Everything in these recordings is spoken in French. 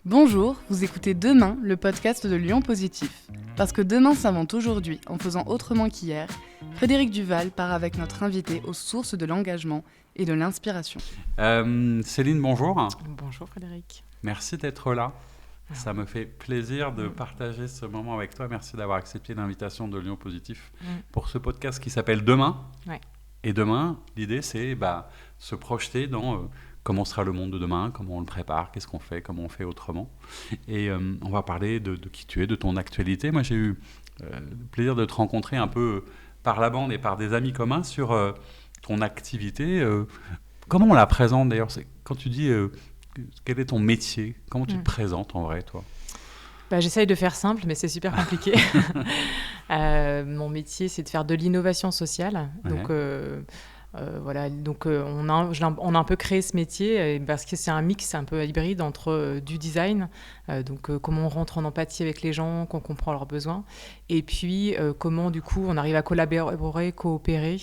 Bonjour, vous écoutez Demain, le podcast de Lyon Positif. Parce que demain s'invente aujourd'hui en faisant autrement qu'hier, Frédéric Duval part avec notre invité aux sources de l'engagement et de l'inspiration. Céline, bonjour. Bonjour Frédéric. Merci d'être là. Ça me fait plaisir de partager ce moment avec toi. Merci d'avoir accepté l'invitation de Lyon Positif pour ce podcast qui s'appelle Demain. Ouais. Et demain, l'idée, c'est se projeter dans comment sera le monde de demain, comment on le prépare, qu'est-ce qu'on fait, comment on fait autrement. Et on va parler de qui tu es, de ton actualité. Moi, j'ai eu le plaisir de te rencontrer un peu par la bande et par des amis communs sur ton activité. Comment on la présente d'ailleurs? Quand tu dis quel est ton métier, comment tu te présentes en vrai, toi? J'essaye de faire simple, mais c'est super compliqué. Mon métier, c'est de faire de l'innovation sociale. Donc, on a un peu créé ce métier parce que c'est un mix un peu hybride entre du design, comment on rentre en empathie avec les gens, qu'on comprend leurs besoins, et puis comment du coup on arrive à collaborer, coopérer.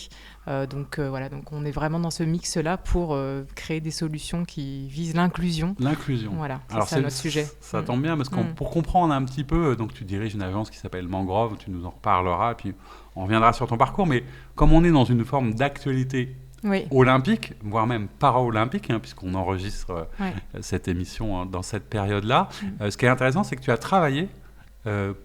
Donc on est vraiment dans ce mix-là pour créer des solutions qui visent l'inclusion. L'inclusion. Voilà, c'est notre sujet. Ça tombe bien parce que pour comprendre un petit peu, donc tu diriges une agence qui s'appelle Mangrove, tu nous en reparleras, puis on reviendra sur ton parcours, mais comme on est dans une forme d'actualité olympique, voire même para-olympique, puisqu'on enregistre cette émission dans cette période-là, ce qui est intéressant, c'est que tu as travaillé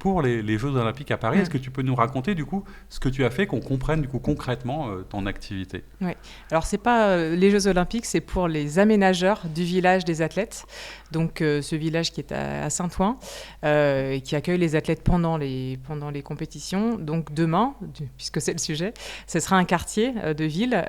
pour les Jeux Olympiques à Paris. Est-ce que tu peux nous raconter du coup ce que tu as fait, qu'on comprenne du coup concrètement ton activité? Oui. Alors c'est pas les Jeux Olympiques, c'est pour les aménageurs du village des athlètes. Donc ce village qui est à Saint-Ouen et qui accueille les athlètes pendant les compétitions. Donc demain, puisque c'est le sujet, ce sera un quartier de ville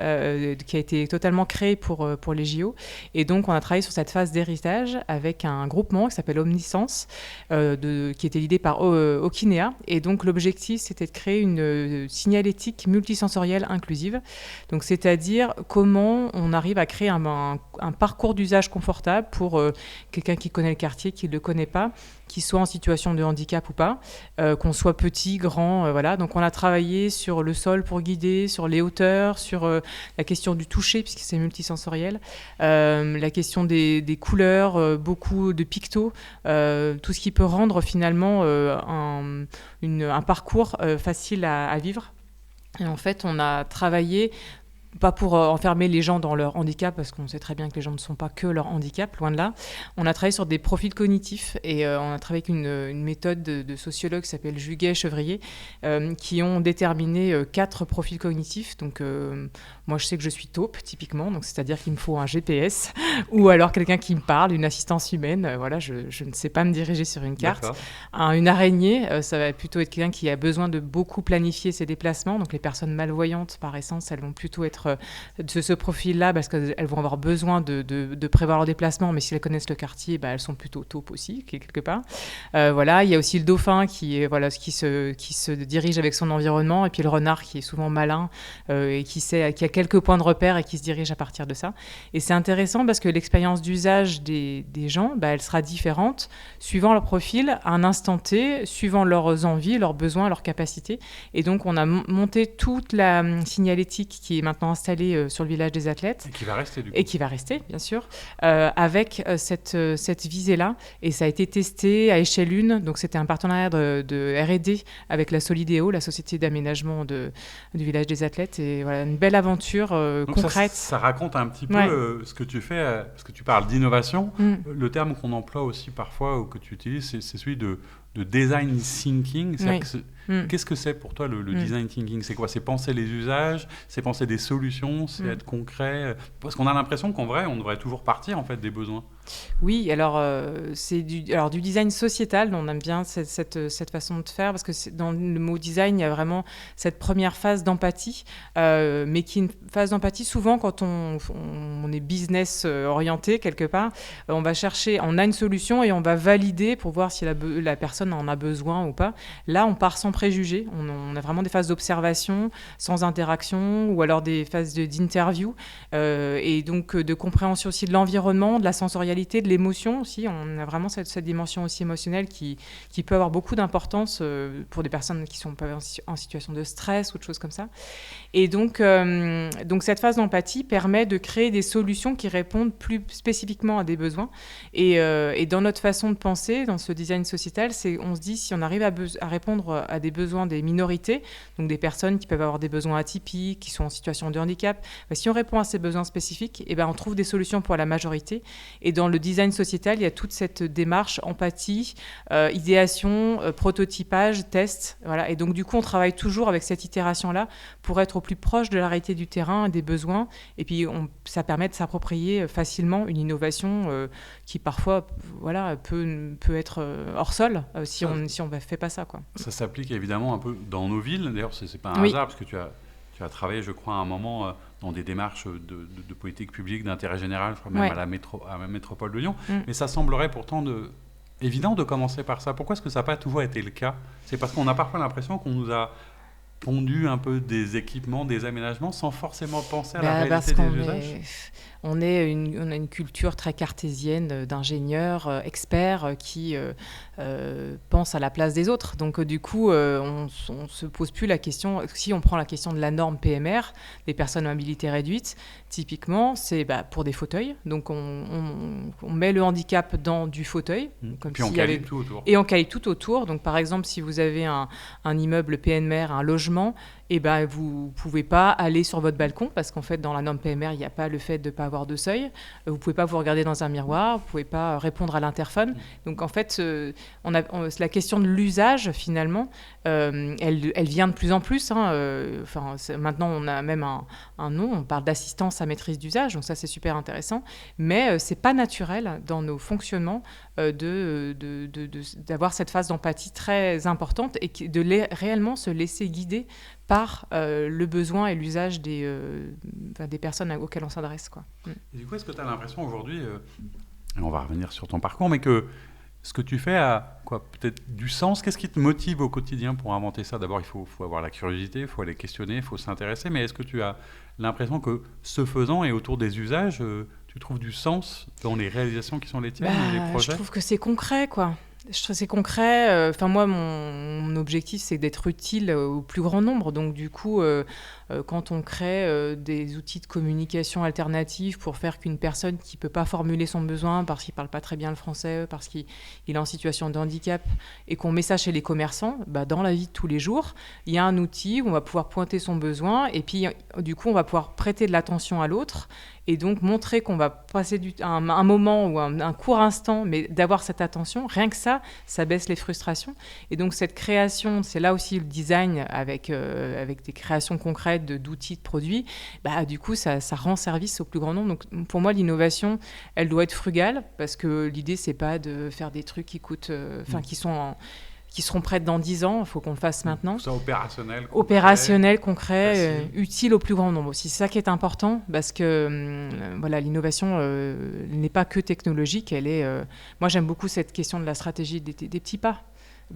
qui a été totalement créé pour les JO. Et donc on a travaillé sur cette phase d'héritage avec un groupement qui s'appelle Omniscience, qui était l'idée par Okinea. Et donc l'objectif, c'était de créer une signalétique multisensorielle inclusive. Donc c'est-à-dire comment on arrive à créer un parcours d'usage confortable pour quelqu'un qui connaît le quartier, qui ne le connaît pas, qui soit en situation de handicap ou pas, qu'on soit petit, grand, voilà. Donc on a travaillé sur le sol pour guider, sur les hauteurs, sur la question du toucher, puisque c'est multisensoriel, la question des couleurs, beaucoup de pictos, tout ce qui peut rendre finalement un parcours facile à vivre. Et en fait, on a travaillé pas pour enfermer les gens dans leur handicap, parce qu'on sait très bien que les gens ne sont pas que leur handicap, loin de là. On a travaillé sur des profils cognitifs et on a travaillé avec une méthode de sociologue qui s'appelle Juguet-Chevrier, qui ont déterminé 4 profils cognitifs. Donc moi je sais que je suis taupe, typiquement, donc c'est-à-dire qu'il me faut un GPS ou alors quelqu'un qui me parle, une assistance humaine. Voilà, je ne sais pas me diriger sur une carte. Une araignée, ça va plutôt être quelqu'un qui a besoin de beaucoup planifier ses déplacements. Donc les personnes malvoyantes, par essence, elles vont plutôt être de ce profil-là, parce qu'elles vont avoir besoin de prévoir leur déplacement, mais si elles connaissent le quartier, elles sont plutôt taupes aussi, quelque part. Il y a aussi le dauphin qui se dirige avec son environnement, et puis le renard qui est souvent malin et qui a quelques points de repère et qui se dirige à partir de ça. Et c'est intéressant parce que l'expérience d'usage des gens, elle sera différente suivant leur profil, à un instant T, suivant leurs envies, leurs besoins, leurs capacités. Et donc on a monté toute la signalétique qui est maintenant installé sur le village des athlètes. Et qui va rester, du coup. Et qui va rester, bien sûr, avec cette visée-là. Et ça a été testé à échelle 1. Donc, c'était un partenariat de R&D avec la Solidéo, la société d'aménagement du village des athlètes. Et voilà, une belle aventure concrète. Ça raconte un petit peu ce que tu fais, parce que tu parles d'innovation. Le terme qu'on emploie aussi parfois, ou que tu utilises, c'est celui de design thinking. Qu'est-ce que c'est pour toi le design thinking? C'est quoi? C'est penser les usages, c'est penser des solutions, c'est être concret. Parce qu'on a l'impression qu'en vrai, on devrait toujours partir en fait des besoins. Oui, alors c'est du design sociétal. On aime bien cette façon de faire, parce que dans le mot design, il y a vraiment cette première phase d'empathie, mais qui est une phase d'empathie souvent quand on est business orienté quelque part. On va chercher, on a une solution et on va valider pour voir si la personne en a besoin ou pas. Là, on part sans préjugés. On a vraiment des phases d'observation, sans interaction, ou alors des phases d'interview, et donc de compréhension aussi de l'environnement, de la sensorialité réalité de l'émotion aussi. On a vraiment cette dimension aussi émotionnelle qui peut avoir beaucoup d'importance pour des personnes qui sont en situation de stress ou de choses comme ça. Et donc cette phase d'empathie permet de créer des solutions qui répondent plus spécifiquement à des besoins. Et dans notre façon de penser, dans ce design sociétal, on se dit si on arrive à répondre à des besoins des minorités, donc des personnes qui peuvent avoir des besoins atypiques, qui sont en situation de handicap, si on répond à ces besoins spécifiques, on trouve des solutions pour la majorité. Et dans le design sociétal, il y a toute cette démarche empathie, idéation, prototypage, test. Voilà. Et donc du coup, on travaille toujours avec cette itération-là pour être au plus proche de la réalité du terrain, des besoins. Et puis ça permet de s'approprier facilement une innovation qui parfois peut être hors sol si on ne fait pas ça, quoi. Ça s'applique évidemment un peu dans nos villes. D'ailleurs, ce n'est pas un hasard, parce que tu as travaillé, je crois, à un moment dans des démarches de politique publique, d'intérêt général, je crois même à la métropole de Lyon. Mais ça semblerait pourtant évident de commencer par ça. Pourquoi est-ce que ça n'a pas toujours été le cas ? C'est parce qu'on a parfois l'impression qu'on nous a pondu un peu des équipements, des aménagements, sans forcément penser à la réalité des usages. On a une culture très cartésienne d'ingénieurs, experts qui pensent à la place des autres. Donc du coup, on ne se pose plus la question. Si on prend la question de la norme PMR, des personnes à mobilité réduite, typiquement, c'est pour des fauteuils. Donc on met le handicap dans du fauteuil. Comme puis on calibre tout autour. Et on calibre tout autour. Donc par exemple, si vous avez un immeuble PMR, un logement, vous ne pouvez pas aller sur votre balcon parce qu'en fait, dans la norme PMR, il n'y a pas le fait de ne pas avoir de seuil. Vous ne pouvez pas vous regarder dans un miroir. Vous ne pouvez pas répondre à l'interphone. Donc en fait, la question de l'usage, finalement, elle vient de plus en plus. Maintenant, on a même un nom. On parle d'assistance à maîtrise d'usage. Donc ça, c'est super intéressant. Mais ce n'est pas naturel dans nos fonctionnements d'avoir cette phase d'empathie très importante et de réellement se laisser guider par le besoin et l'usage des personnes auxquelles on s'adresse, quoi. Et du coup, est-ce que tu as l'impression aujourd'hui, et on va revenir sur ton parcours, mais que ce que tu fais a peut-être du sens ? Qu'est-ce qui te motive au quotidien pour inventer ça ? D'abord, il faut avoir la curiosité, il faut aller questionner, il faut s'intéresser, mais est-ce que tu as l'impression que ce faisant et autour des usages, tu trouves du sens dans les réalisations qui sont les tiennes, les projets ? Je trouve que c'est concret, quoi. C'est concret. Moi, mon objectif, c'est d'être utile au plus grand nombre. Donc, du coup, quand on crée des outils de communication alternatifs pour faire qu'une personne qui ne peut pas formuler son besoin parce qu'il ne parle pas très bien le français, parce qu'il est en situation de handicap, et qu'on met ça chez les commerçants, dans la vie de tous les jours, il y a un outil où on va pouvoir pointer son besoin et puis, du coup, on va pouvoir prêter de l'attention à l'autre et donc montrer qu'on va passer un moment ou un court instant, mais d'avoir cette attention, rien que ça baisse les frustrations. Et donc cette création, c'est là aussi le design avec des créations concrètes d'outils, de produits, du coup ça rend service au plus grand nombre. Donc pour moi, l'innovation, elle doit être frugale, parce que l'idée, c'est pas de faire des trucs qui coûtent, qui seront prêtes dans 10 ans, il faut qu'on le fasse maintenant. Tout ça opérationnel, concret, utile au plus grand nombre aussi. C'est ça qui est important, parce que l'innovation n'est pas que technologique. Moi, j'aime beaucoup cette question de la stratégie des petits pas.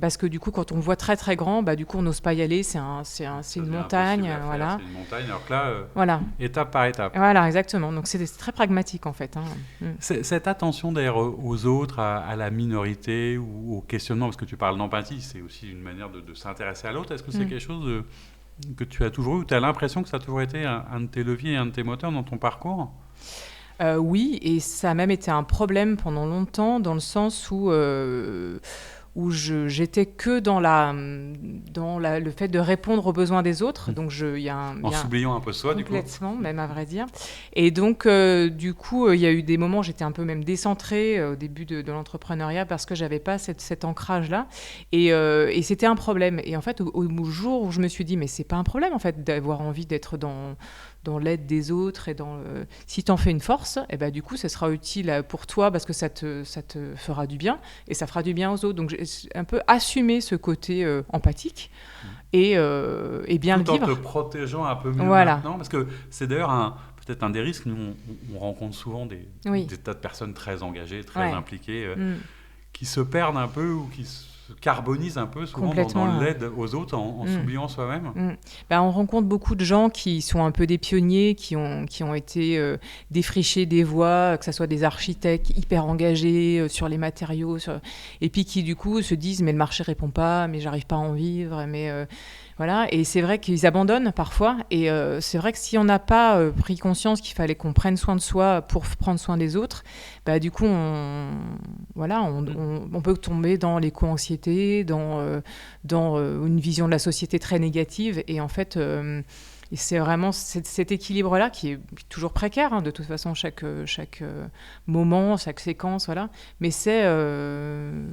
Parce que du coup, quand on voit très très grand, du coup, on n'ose pas y aller. C'est une montagne. Voilà. C'est une montagne, alors que là, étape par étape. Voilà, exactement. Donc, c'est très pragmatique, en fait. Cette attention, d'ailleurs, aux autres, à la minorité ou au questionnement, parce que tu parles d'empathie, c'est aussi une manière de s'intéresser à l'autre. Est-ce que c'est quelque chose que tu as toujours eu, ou tu as l'impression que ça a toujours été un de tes leviers, un de tes moteurs dans ton parcours ? Oui, et ça a même été un problème pendant longtemps, dans le sens où j'étais que dans le fait de répondre aux besoins des autres. Donc en s'oubliant un peu soi, du coup. Complètement, même à vrai dire. Et donc, du coup, il y a eu des moments où j'étais un peu même décentrée au début de l'entrepreneuriat, parce que j'avais pas cet ancrage-là. Et c'était un problème. Et en fait, au jour où je me suis dit, mais c'est pas un problème, en fait, d'avoir envie d'être dans l'aide des autres et si tu en fais une force, du coup, ça sera utile pour toi, parce que ça te fera du bien et ça fera du bien aux autres. Donc, j'ai un peu assumé ce côté empathique et bien le vivre. Tout en te protégeant un peu mieux maintenant, parce que c'est d'ailleurs peut-être un des risques. Nous, on rencontre souvent des tas de personnes très engagées, très impliquées, qui se perdent un peu ou qui se carbonise un peu souvent dans l'aide aux autres en s'oubliant soi-même. On rencontre beaucoup de gens qui sont un peu des pionniers, qui ont été défrichés des voies, que ce soit des architectes hyper engagés sur les matériaux, et puis qui du coup se disent mais le marché répond pas, mais j'arrive pas à en vivre, voilà. Et c'est vrai qu'ils abandonnent parfois, et c'est vrai que si on n'a pas pris conscience qu'il fallait qu'on prenne soin de soi pour prendre soin des autres, du coup on peut tomber dans l'éco-anxiété, dans une vision de la société très négative, et en fait et c'est vraiment cet équilibre-là qui est toujours précaire, de toute façon, chaque moment, chaque séquence, voilà. Mais c'est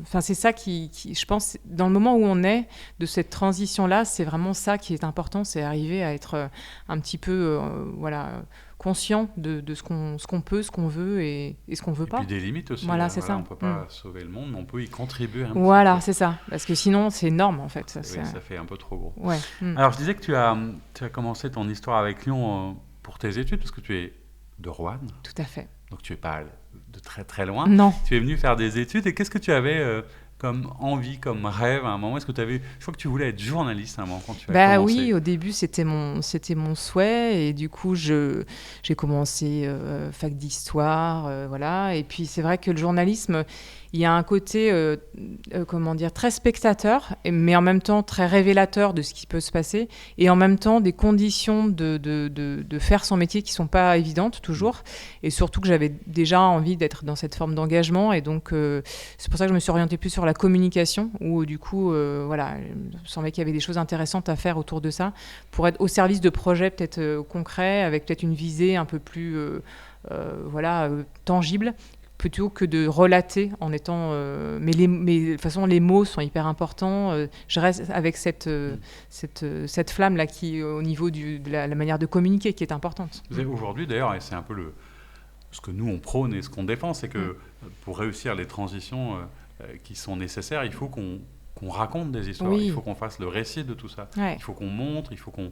ça qui, je pense, dans le moment où on est de cette transition-là, c'est vraiment ça qui est important, c'est arriver à être un petit peu, conscient de ce qu'on peut, ce qu'on veut et ce qu'on veut pas. Et puis des limites aussi. Voilà, c'est ça. On ne peut pas sauver le monde, mais on peut y contribuer un Voilà, petit peu. C'est ça. Parce que sinon, c'est énorme, en fait. Ça fait un peu trop gros. Ouais. Alors, je disais que tu as commencé ton histoire avec Lyon pour tes études, parce que tu es de Roanne. Tout à fait. Donc, tu n'es pas de très, très loin. Non. Tu es venu faire des études. Et qu'est-ce que tu avais comme envie, comme rêve à un moment? Est-ce que tu avais... Je crois que tu voulais être journaliste à un moment quand tu as commencé. Oui, au début, c'était mon souhait. Et du coup, j'ai commencé fac d'histoire, voilà. Et puis, c'est vrai que le journalisme, il y a un côté, très spectateur, mais en même temps très révélateur de ce qui peut se passer. Et en même temps, des conditions de faire son métier qui ne sont pas évidentes, toujours. Et surtout que j'avais déjà envie d'être dans cette forme d'engagement. Et donc, c'est pour ça que je me suis orientée plus sur la communication, où du coup, je me semblait qu'il y avait des choses intéressantes à faire autour de ça, pour être au service de projets peut-être concrets, avec peut-être une visée un peu plus tangible, plutôt que de relater en étant... mais de toute façon, les mots sont hyper importants. Je reste avec cette flamme-là qui, au niveau de la manière de communiquer, qui est importante. Aujourd'hui, d'ailleurs, et c'est un peu ce que nous, on prône et ce qu'on défend, c'est que pour réussir les transitions qui sont nécessaires, il faut qu'on raconte des histoires, il faut qu'on fasse le récit de tout ça. Ouais. Il faut qu'on montre, il faut qu'on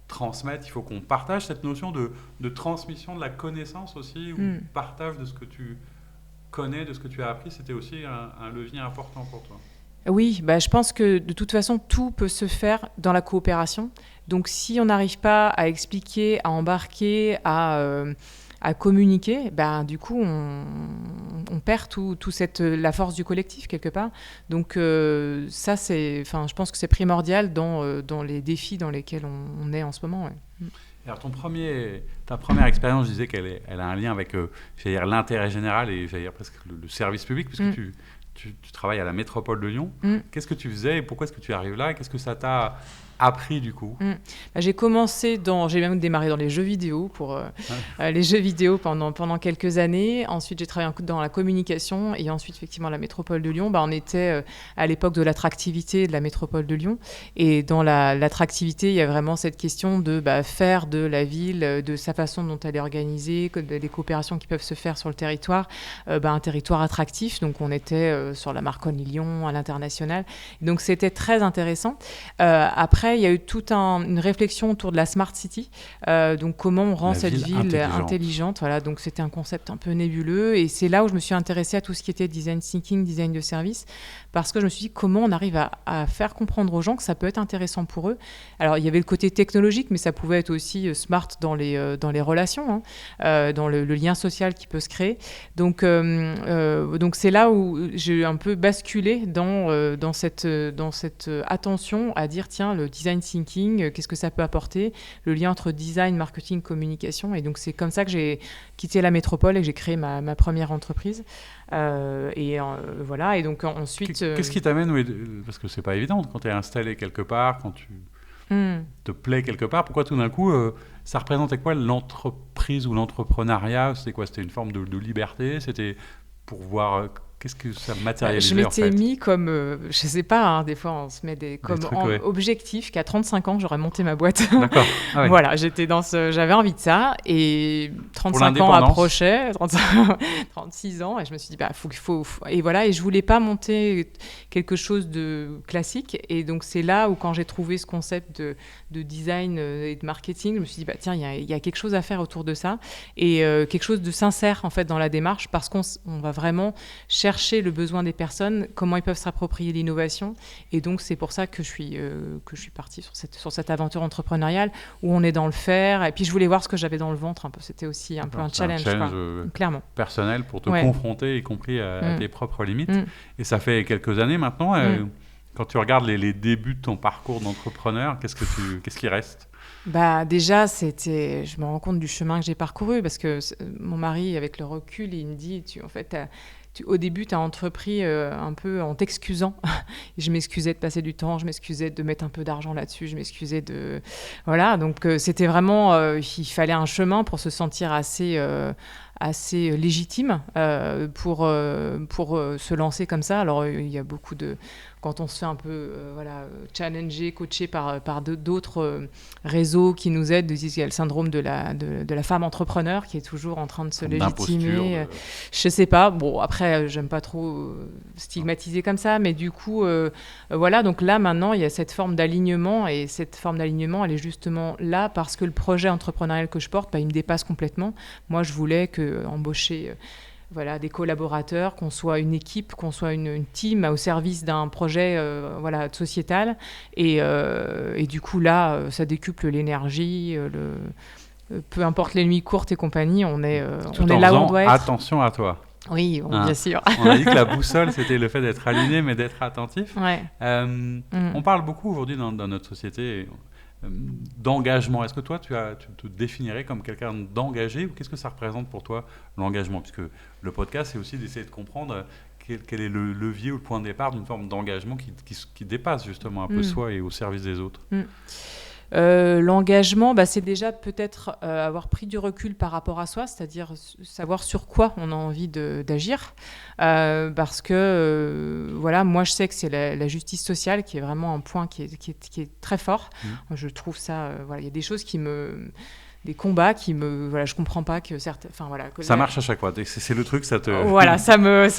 transmette, il faut qu'on partage cette notion de transmission de la connaissance aussi, ou partage de ce que tu connais, de ce que tu as appris. C'était aussi un levier important pour toi. Oui, je pense que de toute façon, tout peut se faire dans la coopération. Donc si on n'arrive pas à expliquer, à embarquer, à communiquer, du coup, on perd la force du collectif, quelque part. Donc ça, je pense que c'est primordial dans les défis dans lesquels on est en ce moment. Ouais. Alors, ta première expérience, je disais qu'elle a un lien avec l'intérêt général et presque le service public, puisque tu travailles à la métropole de Lyon. Qu'est-ce que tu faisais et pourquoi est-ce que tu arrives là et qu'est-ce que ça t'a appris du coup? J'ai même démarré dans les jeux vidéo pendant quelques années. Ensuite, j'ai travaillé dans la communication et ensuite, effectivement, la métropole de Lyon. On était à l'époque de l'attractivité de la métropole de Lyon. Et dans l'attractivité, il y a vraiment cette question de faire de la ville, de sa façon dont elle est organisée, des coopérations qui peuvent se faire sur le territoire, un territoire attractif. Donc, on était sur la Marconi-Lyon, à l'international. Donc, c'était très intéressant. Après, il y a eu toute une réflexion autour de la Smart City, donc comment on rend cette ville intelligente. Voilà, donc c'était un concept un peu nébuleux et c'est là où je me suis intéressée à tout ce qui était design thinking, design de service, parce que je me suis dit comment on arrive à faire comprendre aux gens que ça peut être intéressant pour eux. Alors il y avait le côté technologique, mais ça pouvait être aussi smart dans les relations, dans le lien social qui peut se créer. Donc c'est là où j'ai un peu basculé dans cette attention à dire tiens, le design thinking, qu'est-ce que ça peut apporter, le lien entre design, marketing, communication. Et donc c'est comme ça que j'ai quitté la métropole et que j'ai créé ma première entreprise. Voilà, et donc ensuite... Qu'est-ce qui t'amène, parce que c'est pas évident, quand tu es installé quelque part, quand tu te plais quelque part, pourquoi tout d'un coup, ça représentait quoi l'entreprise ou l'entrepreneuriat? C'était quoi? C'était une forme de liberté? C'était pour voir... Qu'est-ce que ça matérialisait? Je m'étais mis comme, je sais pas, des fois on se met objectif qu'à 35 ans j'aurais monté ma boîte. D'accord. Ah oui. Voilà, j'avais envie de ça et 35 ans approchaient, 36 ans et je me suis dit faut et voilà, et je voulais pas monter quelque chose de classique et donc c'est là où quand j'ai trouvé ce concept de design et de marketing, je me suis dit tiens, il y a quelque chose à faire autour de ça et quelque chose de sincère en fait dans la démarche parce qu'on va vraiment chercher chercher le besoin des personnes, comment ils peuvent s'approprier l'innovation. Et donc, c'est pour ça que je suis partie sur cette aventure entrepreneuriale où on est dans le faire. Et puis, je voulais voir ce que j'avais dans le ventre un peu. C'était aussi un peu un challenge clairement. Personnel pour te confronter, y compris à tes propres limites. Et ça fait quelques années maintenant. Quand tu regardes les débuts de ton parcours d'entrepreneur, qu'est-ce qui reste ? Déjà, je me rends compte du chemin que j'ai parcouru parce que mon mari, avec le recul, il me dit, au début, tu as entrepris un peu en t'excusant. Je m'excusais de passer du temps, je m'excusais de mettre un peu d'argent là-dessus, je m'excusais de... Voilà, donc c'était vraiment... il fallait un chemin pour se sentir assez légitime pour se lancer comme ça. Alors, il y a beaucoup de... Quand on se fait un peu challenger, coacher par d'autres réseaux qui nous aident, il y a le syndrome de la femme entrepreneur qui est toujours en train de se légitimer. Je sais pas. Bon, après, j'aime pas trop stigmatiser comme ça, mais du coup, donc là, maintenant, il y a cette forme d'alignement, et cette forme d'alignement, elle est justement là parce que le projet entrepreneurial que je porte, il me dépasse complètement. Moi, je voulais embaucher... des collaborateurs, qu'on soit une équipe, qu'on soit une team au service d'un projet sociétal. Et du coup, là, ça décuple l'énergie, peu importe les nuits courtes et compagnie, on est là où on doit être. Attention à toi. Oui, bien sûr. On a dit que la boussole, c'était le fait d'être aligné, mais d'être attentif. Ouais. On parle beaucoup aujourd'hui dans notre société d'engagement. Est-ce que toi, tu te définirais comme quelqu'un d'engagé, ou qu'est-ce que ça représente pour toi, l'engagement ? Puisque le podcast, c'est aussi d'essayer de comprendre quel est le levier ou le point de départ d'une forme d'engagement qui dépasse justement un peu soi et au service des autres. L'engagement, c'est déjà peut-être avoir pris du recul par rapport à soi, c'est-à-dire savoir sur quoi on a envie d'agir, parce que moi je sais que c'est la justice sociale qui est vraiment un point qui est très fort. Je trouve ça, il y a des choses des combats qui je comprends pas que certains, ça marche à chaque fois, c'est le truc, ça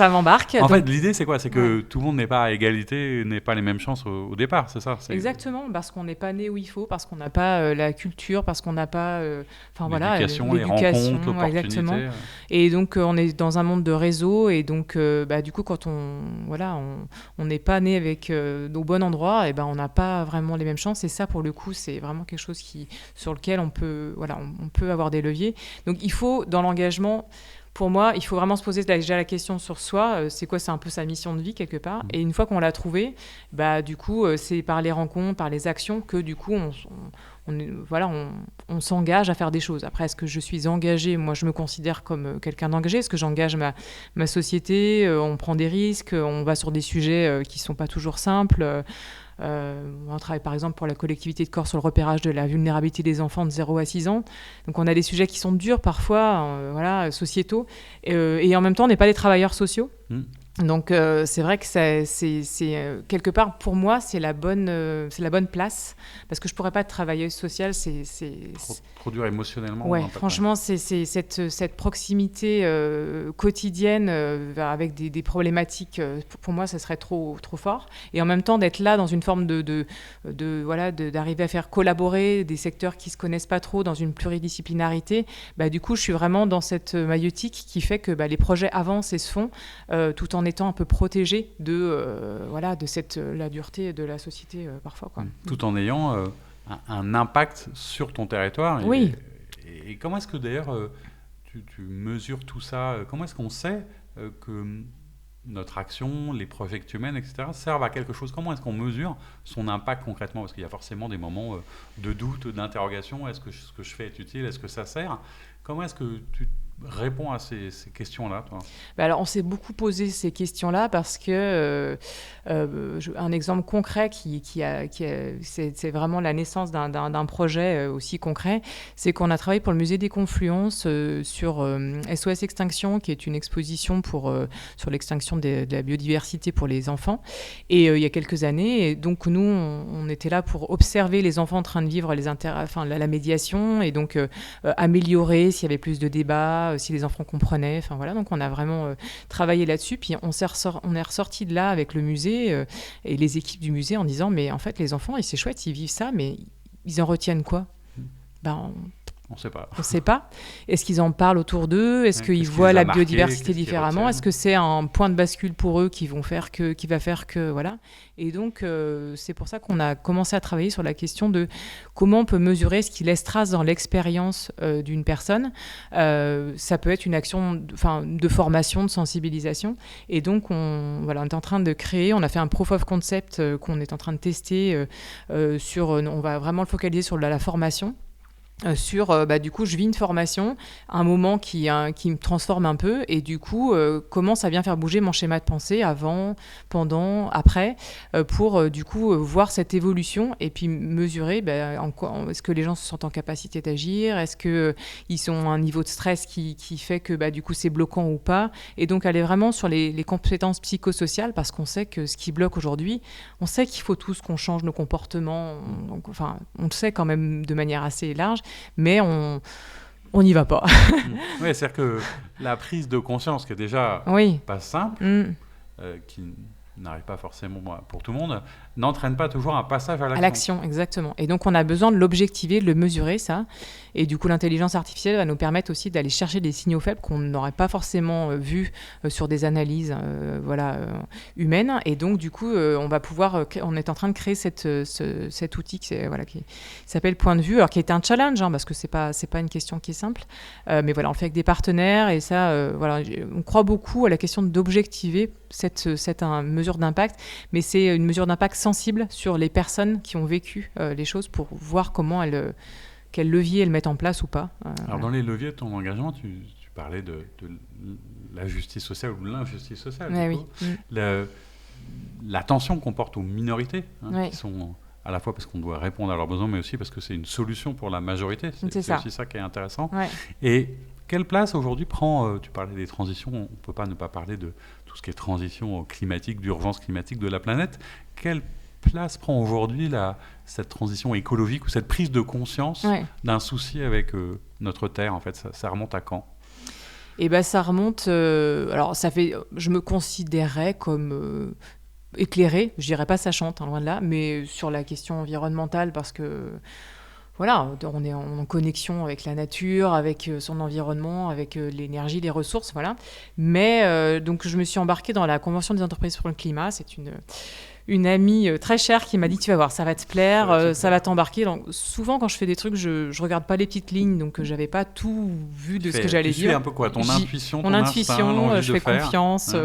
m'embarque. En fait, l'idée c'est quoi ? C'est que tout le monde n'est pas à égalité, n'est pas les mêmes chances au départ, c'est ça ? Exactement, parce qu'on n'est pas né où il faut, parce qu'on n'a pas la culture, parce qu'on n'a pas l'éducation, les rencontres, l'opportunité. Exactement. Et donc on est dans un monde de réseau, et donc du coup quand on n'est pas né avec au bon endroit, et on n'a pas vraiment les mêmes chances, et ça pour le coup c'est vraiment quelque chose sur lequel on peut avoir des leviers. Donc il faut, dans l'engagement, pour moi, il faut vraiment se poser déjà la question sur soi, c'est quoi, c'est un peu sa mission de vie quelque part, et une fois qu'on l'a trouvée, du coup c'est par les rencontres, par les actions que du coup on s'engage à faire des choses. Après, est-ce que je suis engagée ? Moi, je me considère comme quelqu'un d'engagé. Est-ce que j'engage ma société ? On prend des risques, on va sur des sujets qui ne sont pas toujours simples. On travaille par exemple pour la collectivité de Corse sur le repérage de la vulnérabilité des enfants de 0 à 6 ans. Donc on a des sujets qui sont durs parfois, sociétaux, et en même temps on n'est pas des travailleurs sociaux. Donc c'est vrai que c'est quelque part pour moi c'est la bonne place, parce que je pourrais pas être travailleuse sociale, c'est trop dur émotionnellement. Ouais, franchement c'est cette proximité quotidienne avec des problématiques, pour moi ça serait trop fort, et en même temps d'être là dans une forme d'arriver à faire collaborer des secteurs qui se connaissent pas trop dans une pluridisciplinarité. Du coup je suis vraiment dans cette maïeutique qui fait que les projets avancent et se font tout en étant un peu protégé de la dureté de la société parfois, quoi. Tout en ayant un impact sur ton territoire. Oui. Et comment est-ce que d'ailleurs tu mesures tout ça ? Comment est-ce qu'on sait que notre action, les projets que tu mènes, etc., servent à quelque chose ? Comment est-ce qu'on mesure son impact concrètement ? Parce qu'il y a forcément des moments de doute, d'interrogation. Est-ce que ce que je fais est utile ? Est-ce que ça sert ? Comment est-ce que tu réponds à ces questions-là, toi ? Alors, on s'est beaucoup posé ces questions-là parce que un exemple concret c'est vraiment la naissance d'un projet aussi concret, c'est qu'on a travaillé pour le musée des Confluences sur SOS Extinction, qui est une exposition sur l'extinction de la biodiversité pour les enfants, et il y a quelques années. Et donc nous, on était là pour observer les enfants en train de vivre la médiation, et donc améliorer s'il y avait plus de débats, si les enfants comprenaient. Donc on a vraiment travaillé là-dessus. Puis on est ressorti de là avec le musée et les équipes du musée en disant, mais en fait les enfants, c'est chouette, ils vivent ça, mais ils en retiennent quoi ? On ne sait pas. On ne sait pas. Est-ce qu'ils en parlent autour d'eux? Est-ce qu'ils voient la biodiversité différemment? Est-ce que c'est un point de bascule pour eux qui va faire que voilà. Et donc, c'est pour ça qu'on a commencé à travailler sur la question de comment on peut mesurer ce qui laisse trace dans l'expérience d'une personne. Ça peut être une action de formation, de sensibilisation. Et donc, on est en train de créer, on a fait un proof of concept qu'on est en train de tester on va vraiment le focaliser sur la formation. Du coup, je vis une formation, un moment qui me transforme un peu, et du coup, comment ça vient faire bouger mon schéma de pensée avant, pendant, après, pour du coup voir cette évolution et puis mesurer est-ce que les gens se sentent en capacité d'agir, est-ce qu'ils ont un niveau de stress qui fait que du coup c'est bloquant ou pas, et donc aller vraiment sur les compétences psychosociales, parce qu'on sait que ce qui bloque aujourd'hui, on sait qu'il faut tous qu'on change nos comportements, on le sait quand même de manière assez large, mais on n'y va pas. Oui, c'est-à-dire que la prise de conscience, qui est déjà pas simple, qui n'arrive pas forcément pour tout le monde, n'entraîne pas toujours un passage à l'action. À l'action, exactement. Et donc, on a besoin de l'objectiver, de le mesurer, ça. Et du coup, l'intelligence artificielle va nous permettre aussi d'aller chercher des signaux faibles qu'on n'aurait pas forcément vus sur des analyses humaines. Et donc, du coup, on va pouvoir... on est en train de créer cet outil qui s'appelle Point de vue, alors qui est un challenge, parce que c'est pas une question qui est simple. Mais voilà, on le fait avec des partenaires. Et ça, on croit beaucoup à la question d'objectiver cette mesure d'impact. Mais c'est une mesure d'impact sensible sur les personnes qui ont vécu les choses pour voir comment quel levier elles mettent en place ou pas. Alors, dans les leviers de ton engagement, tu parlais de la justice sociale ou de l'injustice sociale. La tension qu'on porte aux minorités, qui sont à la fois parce qu'on doit répondre à leurs besoins, mais aussi parce que c'est une solution pour la majorité. C'est aussi ça qui est intéressant. Ouais. Et quelle place aujourd'hui prend, tu parlais des transitions, on ne peut pas ne pas parler de tout ce qui est transition climatique, d'urgence climatique de la planète. Quelle place prend aujourd'hui cette transition écologique ou cette prise de conscience d'un souci avec notre Terre, en fait, ça remonte à quand? Ça remonte... alors, je me considérais comme... éclairée, je dirais pas sachante, loin de là, mais sur la question environnementale, parce que voilà, on est en connexion avec la nature, avec son environnement, avec l'énergie, les ressources, voilà. Mais donc je me suis embarquée dans la Convention des entreprises pour le climat. C'est une amie très chère qui m'a dit: tu vas voir, ça va te plaire, ça va t'embarquer. Donc, souvent, quand je fais des trucs, je regarde pas les petites lignes, donc j'avais pas tout vu de ce que j'allais dire. Tu fais un peu quoi, ton intuition, mon intuition, je fais confiance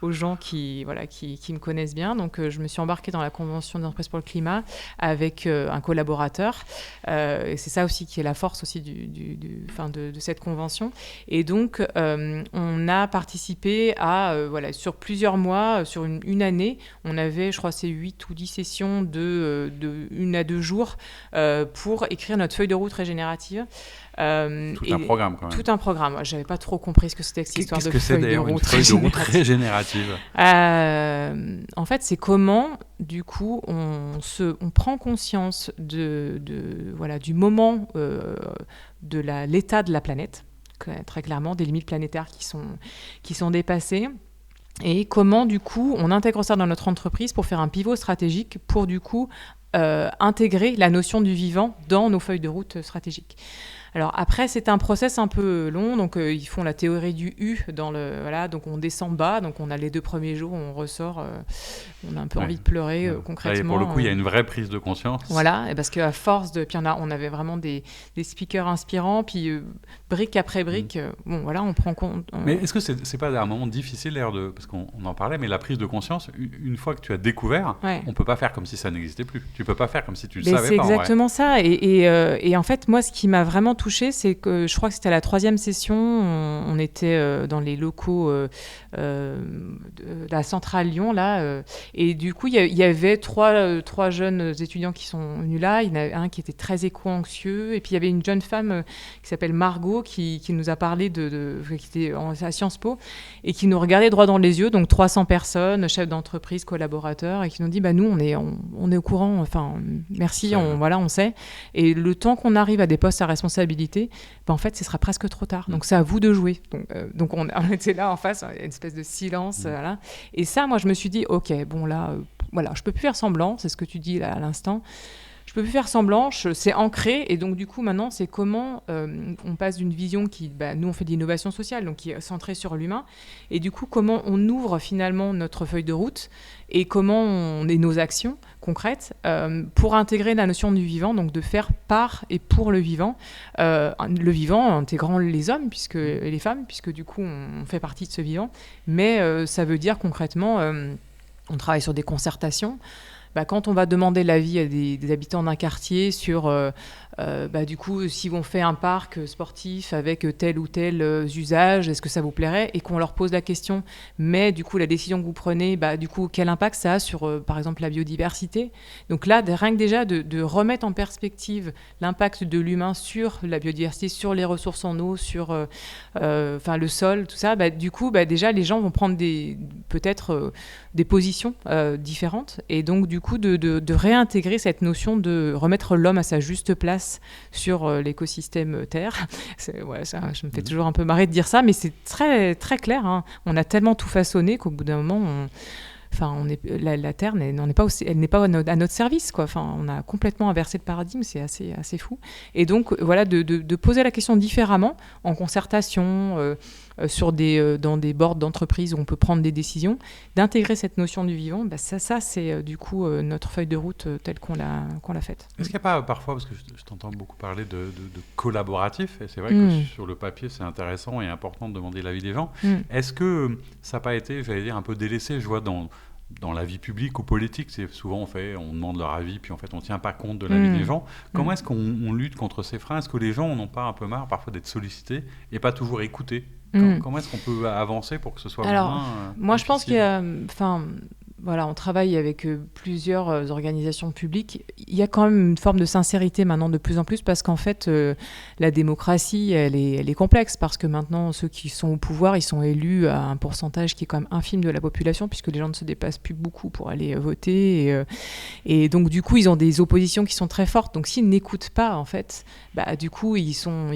aux gens qui me connaissent bien. Donc, je me suis embarquée dans la Convention des entreprises pour le climat avec un collaborateur. Et c'est ça aussi qui est la force aussi de cette convention. Et donc, on a participé à, sur plusieurs mois, sur une année, on avait, je crois, c'est 8 ou 10 sessions de 1 à 2 jours pour écrire notre feuille de route régénérative. Un programme, quand même. Tout un programme. Je n'avais pas trop compris ce que c'était que cette histoire de feuille de route régénérative. En fait, c'est comment, du coup, on prend conscience du moment de l'état de la planète, très clairement, des limites planétaires qui sont dépassées. Et comment, du coup, on intègre ça dans notre entreprise pour faire un pivot stratégique pour, du coup, intégrer la notion du vivant dans nos feuilles de route stratégiques. Alors après, c'est un process un peu long, donc ils font la théorie du U donc on descend bas, donc on a les 2 premiers jours, on ressort, on a un peu envie de pleurer concrètement. Et pour le coup, il y a une vraie prise de conscience. Voilà, et parce qu'à force puis on avait vraiment des speakers inspirants, puis brique après brique, on prend compte. Mais est-ce que c'est pas un moment difficile d'ailleurs parce qu'on en parlait, mais la prise de conscience, une fois que tu as découvert, on peut pas faire comme si ça n'existait plus. Tu peux pas faire comme si tu le savais pas. C'est exactement ça. Et en fait, moi, ce qui m'a vraiment touchée, c'est que je crois que c'était à la 3e session, on était dans les locaux de la centrale Lyon, là, et du coup, il y avait trois jeunes étudiants qui sont venus là. Il y en avait un qui était très éco-anxieux, et puis il y avait une jeune femme qui s'appelle Margot qui nous a parlé qui était à Sciences Po, et qui nous regardait droit dans les yeux, donc 300 personnes, chefs d'entreprise, collaborateurs, et qui nous dit, nous, on est au courant, enfin, merci, on sait. Et le temps qu'on arrive à des postes à responsabilité, en fait, ce sera presque trop tard. Donc, c'est à vous de jouer. Donc on était là en face, une espèce de silence. Voilà. Et ça, moi, je me suis dit, OK, je peux plus faire semblant, c'est ce que tu dis là à l'instant. Je peux plus faire semblant, c'est ancré, et donc du coup maintenant c'est comment on passe d'une vision qui, nous on fait de l'innovation sociale, donc qui est centrée sur l'humain, et du coup comment on ouvre finalement notre feuille de route, et comment on est nos actions concrètes pour intégrer la notion du vivant, donc de faire par et pour le vivant intégrant les hommes et les femmes, puisque du coup on fait partie de ce vivant, mais ça veut dire concrètement, on travaille sur des concertations. Quand on va demander l'avis à des habitants d'un quartier sur, du coup, si on fait un parc sportif avec tel ou tel usage, est-ce que ça vous plairait ? Et qu'on leur pose la question, mais du coup, la décision que vous prenez, du coup, quel impact ça a sur, par exemple, la biodiversité ? Donc là, rien que déjà de remettre en perspective l'impact de l'humain sur la biodiversité, sur les ressources en eau, sur le sol, tout ça, du coup, déjà, les gens vont prendre peut-être des positions différentes. Et donc, du coup, de réintégrer cette notion de remettre l'homme à sa juste place sur l'écosystème Terre. Ça, je me fais toujours un peu marrer de dire ça, mais c'est très, très clair. Hein. On a tellement tout façonné qu'au bout d'un moment, la Terre elle n'est pas à notre service, quoi. On a complètement inversé le paradigme, c'est assez fou. Et donc, de poser la question différemment, en concertation, dans des boards d'entreprise où on peut prendre des décisions, d'intégrer cette notion du vivant, ça c'est du coup notre feuille de route telle qu'on l'a faite. Est-ce qu'il n'y a pas parfois, parce que je t'entends beaucoup parler de collaboratif, et c'est vrai que sur le papier c'est intéressant et important de demander l'avis des gens, est-ce que ça n'a pas été, j'allais dire, un peu délaissé ? Je vois dans la vie publique ou politique, c'est souvent on demande leur avis, puis en fait on ne tient pas compte de l'avis des gens. Comment est-ce qu'on lutte contre ces freins ? Est-ce que les gens n'ont pas un peu marre parfois d'être sollicités et pas toujours écoutés ? Comment est-ce qu'on peut avancer pour que ce soit moins moi difficile ? je pense qu'il y a... on travaille avec plusieurs organisations publiques. Il y a quand même une forme de sincérité maintenant de plus en plus, parce qu'en fait, la démocratie, elle est complexe, parce que maintenant, ceux qui sont au pouvoir, ils sont élus à un pourcentage qui est quand même infime de la population, puisque les gens ne se déplacent plus beaucoup pour aller voter. Et donc, du coup, ils ont des oppositions qui sont très fortes. Donc, s'ils n'écoutent pas, en fait, du coup, ils sont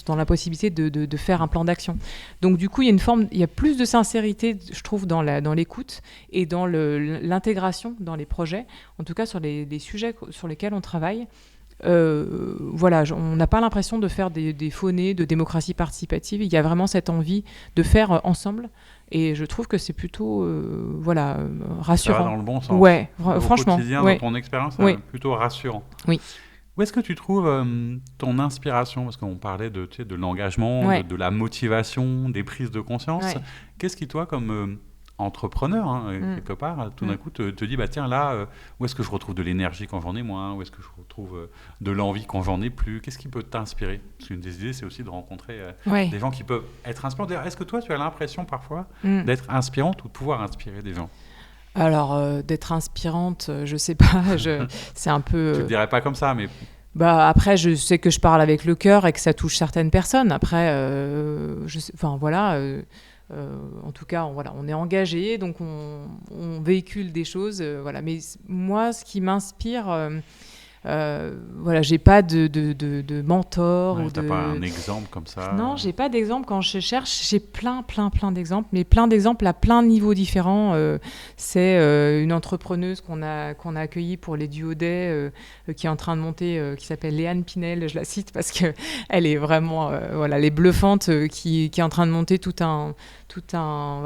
dans la possibilité de faire un plan d'action. Donc, du coup, il y a plus de sincérité, je trouve, dans l'écoute et dans l'intégration dans les projets, en tout cas sur les sujets sur lesquels on travaille. On n'a pas l'impression de faire des faux-nez de démocratie participative. Il y a vraiment cette envie de faire ensemble, et je trouve que c'est plutôt rassurant. Ça va dans le bon sens. Ouais, franchement. Au quotidien, dans ton expérience, c'est plutôt rassurant. Oui. Où est-ce que tu trouves ton inspiration ? Parce qu'on parlait de l'engagement, de la motivation, des prises de conscience. Ouais. Qu'est-ce qui, toi, comme entrepreneur, quelque part, tout d'un coup te dit, tiens, là, où est-ce que je retrouve de l'énergie quand j'en ai moins ? Où est-ce que je retrouve de l'envie quand j'en ai plus ? Qu'est-ce qui peut t'inspirer ? Parce qu'une des idées, c'est aussi de rencontrer des gens qui peuvent être inspirants. D'ailleurs, est-ce que toi, tu as l'impression parfois d'être inspirante ou de pouvoir inspirer des gens ? Alors, d'être inspirante, je sais pas, c'est un peu... Tu le dirais pas comme ça, mais... Après, je sais que je parle avec le cœur et que ça touche certaines personnes. Après, en tout cas, on est engagé, donc on véhicule des choses. Mais moi, ce qui m'inspire... j'ai pas de mentor. T'as pas un exemple comme ça ? Non, j'ai pas d'exemple. Quand je cherche, j'ai plein d'exemples, mais plein d'exemples à plein de niveaux différents. C'est une entrepreneuse qu'on a accueillie pour les Duodais, qui est en train de monter, qui s'appelle Léane Pinel. Je la cite parce que elle est vraiment, elle est bluffante, qui est en train de monter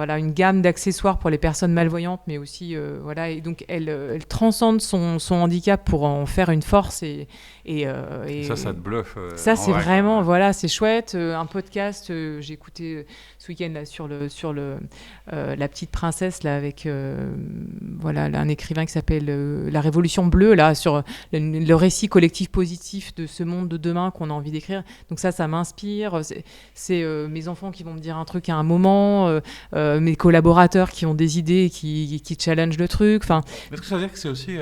une gamme d'accessoires pour les personnes malvoyantes, mais aussi et donc elle transcende son handicap pour en faire une force et ça te bluffe. Ça c'est vraiment c'est chouette. Un podcast, j'ai écouté ce week-end là sur la petite princesse là avec un écrivain qui s'appelle La Révolution bleue là sur le récit collectif positif de ce monde de demain qu'on a envie d'écrire. Donc ça m'inspire. C'est mes enfants qui vont me dire un truc à un moment, mes collaborateurs qui ont des idées, qui challengent le truc. Est-ce que ça veut dire que c'est aussi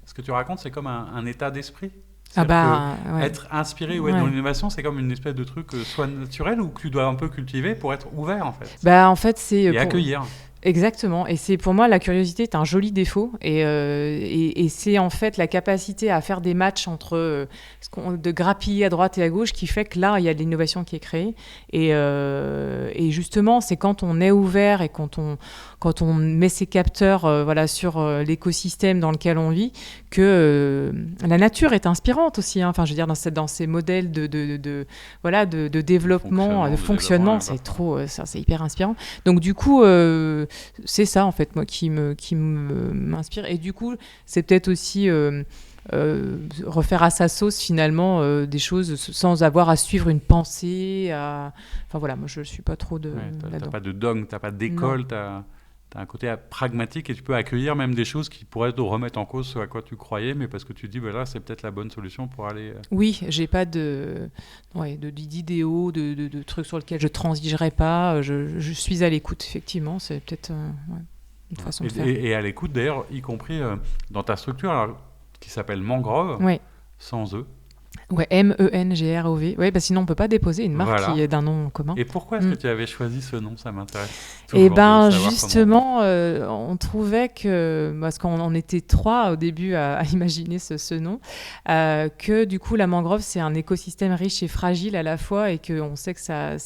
ce que tu racontes, c'est comme un état d'esprit ? Être inspiré ou être dans l'innovation, c'est comme une espèce de truc soit naturel ou que tu dois un peu cultiver pour être ouvert en fait. En fait, c'est accueillir. Exactement, et c'est pour moi la curiosité est un joli défaut, et c'est en fait la capacité à faire des matchs entre de grappiller à droite et à gauche qui fait que là il y a de l'innovation qui est créée, et justement c'est quand on est ouvert et quand quand on met ces capteurs sur l'écosystème dans lequel on vit, que la nature est inspirante aussi. Enfin, je veux dire, dans ces modèles de développement, de fonctionnement, c'est hyper inspirant. Donc du coup, c'est ça en fait moi qui m'inspire. Et du coup, c'est peut-être aussi refaire à sa sauce finalement des choses sans avoir à suivre une pensée. Enfin voilà, moi je suis pas trop là-dedans. T'as pas de dogme, t'as pas d'école, t'as un côté pragmatique et tu peux accueillir même des choses qui pourraient te remettre en cause ce à quoi tu croyais, mais parce que tu te dis voilà, c'est peut-être la bonne solution pour aller. Oui, j'ai pas d'idéaux, de trucs sur lesquels je transigerai pas. Je suis à l'écoute, effectivement, c'est peut-être une façon de faire. Et à l'écoute d'ailleurs, y compris dans ta structure. Alors, qui s'appelle Mangrove, sans E. Ouais, M-E-N-G-R-O-V. Ouais, sinon on ne peut pas déposer une marque qui est d'un nom commun. Et pourquoi est-ce que tu avais choisi ce nom ? Ça m'intéresse. Eh bien, justement, on trouvait que, parce qu'on était 3 au début à imaginer ce nom, que du coup, la mangrove, c'est un écosystème riche et fragile à la fois, et qu'on sait que ça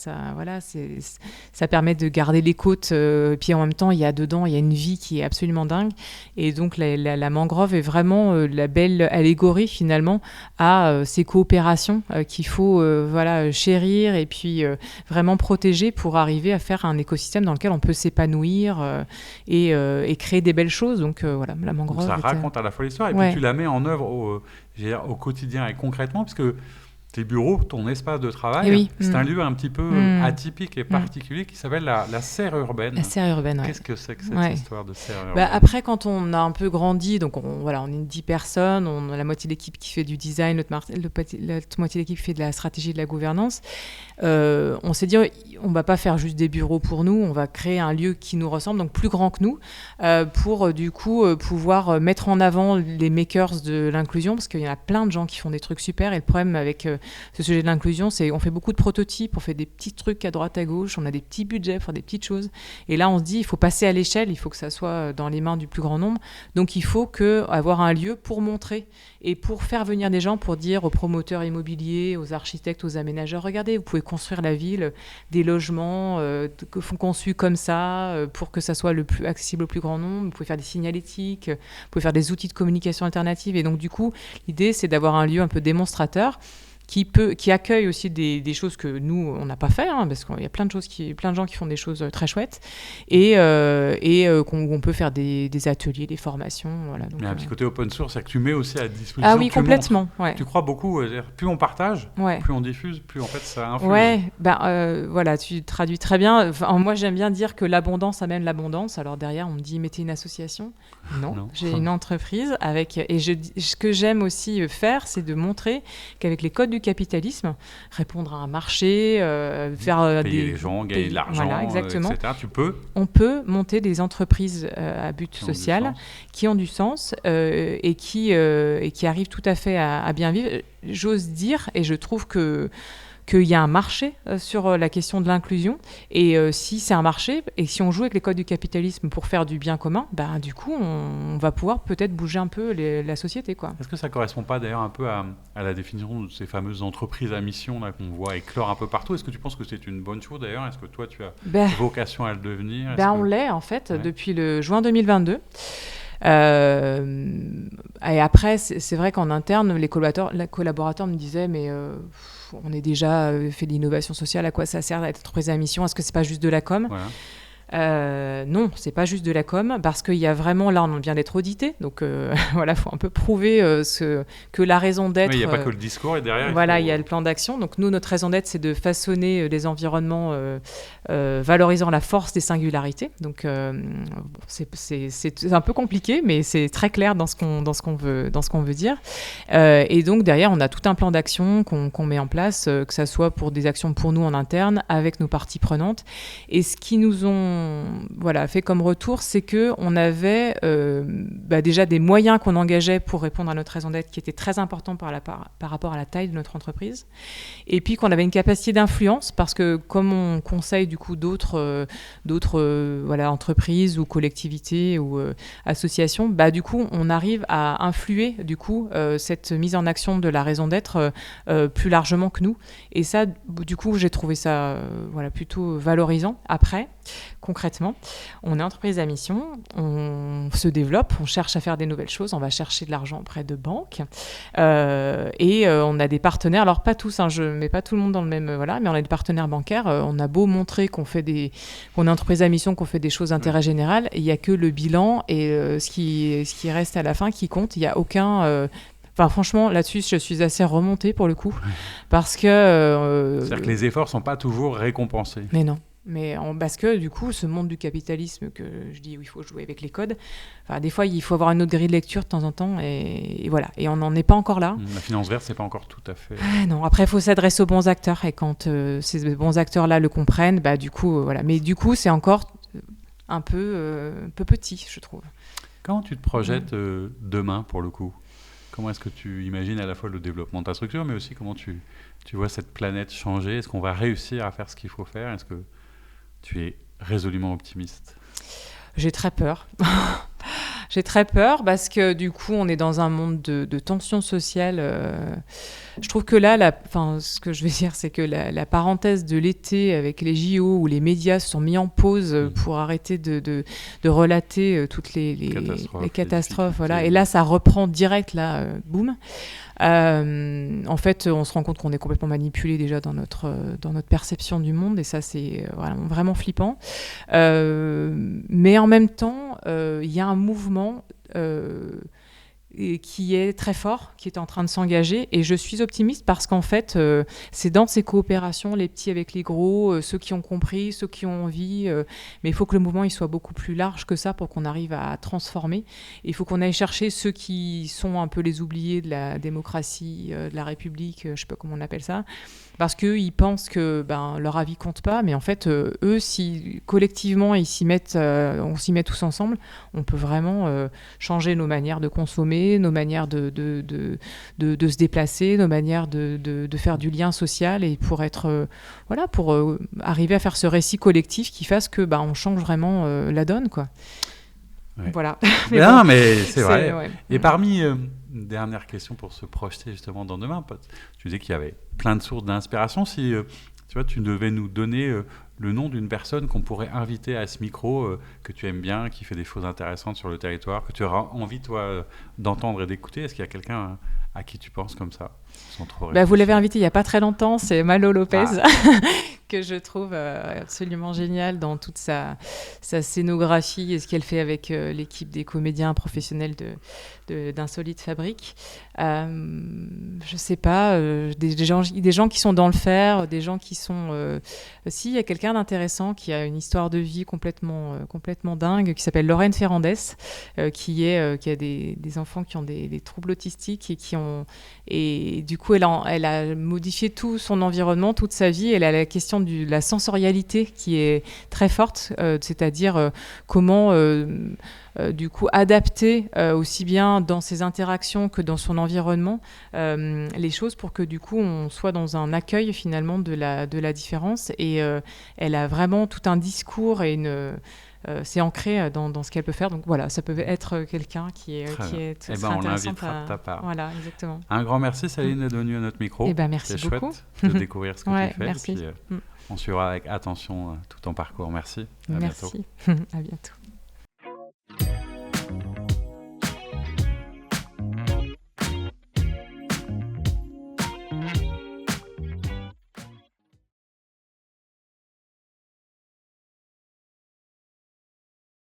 permet de garder les côtes. Puis en même temps, il y a une vie qui est absolument dingue. Et donc, la mangrove est vraiment la belle allégorie, finalement, à ces coopérations qu'il faut chérir et puis vraiment protéger pour arriver à faire un écosystème dans lequel on peut s'épanouir et créer des belles choses. Donc la mangrove. Donc ça raconte à la fois l'histoire et puis tu la mets en œuvre au quotidien et concrètement, puisque tes bureaux, ton espace de travail, c'est un lieu un petit peu atypique et particulier qui s'appelle la serre urbaine. La serre urbaine, Qu'est-ce que c'est que cette histoire de serre urbaine ? Après, quand on a un peu grandi, donc on est 10 personnes, on a la moitié de l'équipe qui fait du design, l'autre moitié de l'équipe qui fait de la stratégie et de la gouvernance. On s'est dit, on ne va pas faire juste des bureaux pour nous, on va créer un lieu qui nous ressemble, donc plus grand que nous, pour du coup pouvoir mettre en avant les makers de l'inclusion, parce qu'il y en a plein de gens qui font des trucs super, et le problème avec ce sujet de l'inclusion, c'est qu'on fait beaucoup de prototypes, on fait des petits trucs à droite à gauche, on a des petits budgets pour faire des petites choses, et là on se dit il faut passer à l'échelle, il faut que ça soit dans les mains du plus grand nombre, donc il faut avoir un lieu pour montrer et pour faire venir des gens, pour dire aux promoteurs immobiliers, aux architectes, aux aménageurs, regardez, vous pouvez construire la ville, des logements conçus comme ça, pour que ça soit le plus accessible au plus grand nombre, vous pouvez faire des signalétiques, vous pouvez faire des outils de communication alternative, et donc du coup l'idée c'est d'avoir un lieu un peu démonstrateur qui accueille aussi des choses que nous on n'a pas fait, parce qu'il y a plein de gens qui font des choses très chouettes, et qu'on peut faire des ateliers, des formations. Voilà, donc, il y a un petit côté open source, c'est que tu mets aussi à disposition. Ah oui, complètement. Tu crois beaucoup, plus on partage, plus on diffuse, plus en fait ça influe. Ouais, tu traduis très bien. Enfin, moi j'aime bien dire que l'abondance amène l'abondance. Alors derrière on me dit mettez une association. Non. J'ai une entreprise ce que j'aime aussi faire, c'est de montrer qu'avec les codes du capitalisme, répondre à un marché, faire payer les gens, gagner de l'argent, exactement. Etc. On peut monter des entreprises à but social qui ont du sens et qui arrivent tout à fait à bien vivre. J'ose dire, et je trouve qu'il y a un marché sur la question de l'inclusion, et si c'est un marché, et si on joue avec les codes du capitalisme pour faire du bien commun, du coup on va pouvoir peut-être bouger un peu la société, quoi. Est-ce que ça ne correspond pas d'ailleurs un peu à la définition de ces fameuses entreprises à mission là, qu'on voit éclore un peu partout ? Est-ce que tu penses que c'est une bonne chose d'ailleurs ? Est-ce que toi tu as vocation à le devenir ? On l'est en fait depuis le juin 2022. Et après, c'est vrai qu'en interne, les collaborateurs me disaient mais on est déjà fait de l'innovation sociale, à quoi ça sert d'être entreprise à mission ? Est-ce que c'est pas juste de la com ? Non, c'est pas juste de la com, parce qu'il y a vraiment, là on vient d'être audité, donc faut un peu prouver que la raison d'être. Il n'y a pas que le discours, et derrière il y a le plan d'action. Donc nous, notre raison d'être, c'est de façonner des environnements valorisant la force des singularités. Donc c'est un peu compliqué, mais c'est très clair dans ce qu'on veut dire. Et donc derrière, on a tout un plan d'action qu'on met en place, que ça soit pour des actions pour nous en interne, avec nos parties prenantes. Et ce qui nous ont fait comme retour, c'est qu'on avait déjà des moyens qu'on engageait pour répondre à notre raison d'être qui étaient très importants par rapport à la taille de notre entreprise, et puis qu'on avait une capacité d'influence, parce que comme on conseille du coup d'autres entreprises ou collectivités ou associations, du coup on arrive à influer du coup cette mise en action de la raison d'être plus largement que nous, et ça du coup j'ai trouvé ça plutôt valorisant. Après, concrètement, on est entreprise à mission, on se développe, on cherche à faire des nouvelles choses, on va chercher de l'argent auprès de banques et on a des partenaires, alors pas tous, je ne mets pas tout le monde dans le même, mais on a des partenaires bancaires, on a beau montrer qu'on est entreprise à mission, qu'on fait des choses d'intérêt général, il n'y a que le bilan et ce qui reste à la fin qui compte, il n'y a aucun... franchement, là-dessus, je suis assez remontée pour le coup, parce que... C'est-à-dire que les efforts ne sont pas toujours récompensés. Mais non. Parce que du coup, ce monde du capitalisme que je dis où il faut jouer avec les codes, des fois il faut avoir une autre grille de lecture de temps en temps et voilà. Et on n'en est pas encore là. La finance verte, c'est pas encore tout à fait. Non, après il faut s'adresser aux bons acteurs et quand ces bons acteurs-là le comprennent, du coup voilà. Mais du coup c'est encore un peu petit, je trouve. Comment tu te projettes demain pour le coup ? Comment est-ce que tu imagines à la fois le développement de ta structure, mais aussi comment tu vois cette planète changer ? Est-ce qu'on va réussir à faire ce qu'il faut faire ? Est-ce que tu es résolument optimiste ? J'ai très peur. J'ai très peur parce que du coup, on est dans un monde de tensions sociales. Je trouve que là, ce que je veux dire, c'est que la parenthèse de l'été avec les JO où les médias se sont mis en pause pour arrêter de relater toutes les catastrophes. Voilà. Et là, ça reprend direct, là, boum. En fait, on se rend compte qu'on est complètement manipulé déjà dans notre perception du monde et ça, c'est vraiment flippant. Mais en même temps, il y a un mouvement qui est très fort, qui est en train de s'engager et je suis optimiste parce qu'en fait, c'est dans ces coopérations, les petits avec les gros, ceux qui ont compris, ceux qui ont envie, mais il faut que le mouvement il soit beaucoup plus large que ça pour qu'on arrive à transformer. Il faut qu'on aille chercher ceux qui sont un peu les oubliés de la démocratie, de la République, je ne sais pas comment on appelle ça, parce qu'ils pensent que leur avis compte pas, mais en fait, eux, si collectivement on s'y met tous ensemble, on peut vraiment changer nos manières de consommer, nos manières de se déplacer, nos manières de faire du lien social et pour arriver à faire ce récit collectif qui fasse que on change vraiment la donne, quoi. Ouais. Voilà. mais c'est vrai. Ouais. Et parmi une dernière question pour se projeter justement dans demain, tu disais qu'il y avait plein de sources d'inspiration. Si tu devais nous donner le nom d'une personne qu'on pourrait inviter à ce micro, que tu aimes bien, qui fait des choses intéressantes sur le territoire, que tu auras envie, toi, d'entendre et d'écouter, est-ce qu'il y a quelqu'un à qui tu penses comme ça sans trop vous l'avez invité il n'y a pas très longtemps, c'est Malo Lopez, que je trouve absolument génial dans toute sa scénographie et ce qu'elle fait avec l'équipe des comédiens professionnels d'Insolite Fabrique. Je sais pas, des gens qui sont dans le faire, des gens qui sont... si, il y a quelqu'un d'intéressant qui a une histoire de vie complètement dingue, qui s'appelle Lorraine Ferrandez, qui a des enfants qui ont des troubles autistiques et du coup, elle a modifié tout son environnement, toute sa vie. Elle a la question de la sensorialité qui est très forte, c'est-à-dire comment... du coup, adapter aussi bien dans ses interactions que dans son environnement les choses pour que du coup on soit dans un accueil finalement de la différence et elle a vraiment tout un discours et c'est ancré dans ce qu'elle peut faire. Donc voilà, ça peut être quelqu'un qui est très on l'invitera de ta part. Voilà, exactement. Un grand merci Céline d'être venue à notre micro. Merci beaucoup. C'est chouette de découvrir ce que tu fais. Merci. Et puis, on suivra avec attention tout ton parcours. Merci. À bientôt. À bientôt.